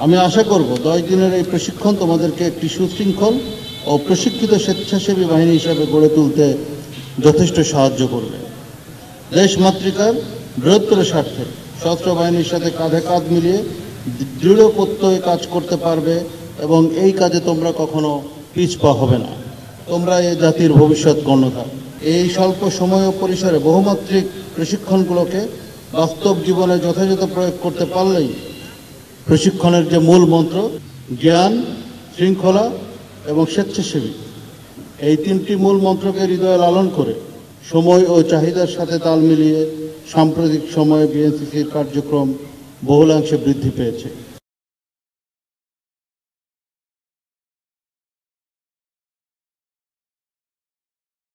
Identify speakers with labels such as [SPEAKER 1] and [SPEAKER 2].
[SPEAKER 1] আমি আশা করব 10 দিনের এই প্রশিক্ষণ তোমাদেরকে একটি সুশৃঙ্খল ও প্রশিক্ষিত স্বেচ্ছাসেবী বাহিনী হিসাবে গড়ে তুলতে যথেষ্ট সাহায্য করবে। দেশমাতৃকার বৃহত্তর স্বার্থে সশস্ত্র বাহিনীর সাথে কাঁধে কাঁধ মিলিয়ে দৃঢ় প্রত্যয়ে কাজ করতে পারবে এবং এই কাজে তোমরা কখনো পিছপা হবে না। তোমরা এই জাতির ভবিষ্যৎ কর্ণধার। এই স্বল্প সময় ও পরিসরে বহুমাত্রিক প্রশিক্ষণগুলোকে বাস্তব জীবনে যথাযথ প্রয়োগ করতে পারলেই প্রশিক্ষণের যে মূল মন্ত্র জ্ঞান, শৃঙ্খলা এবং স্বেচ্ছাসেবী, এই 3টি মূল মন্ত্রকে হৃদয়ে লালন করে সময় ও চাহিদার সাথে তাল মিলিয়ে সাম্প্রতিক সময়ে বিএনসিসির কার্যক্রম বহুলাংশে বৃদ্ধি পেয়েছে।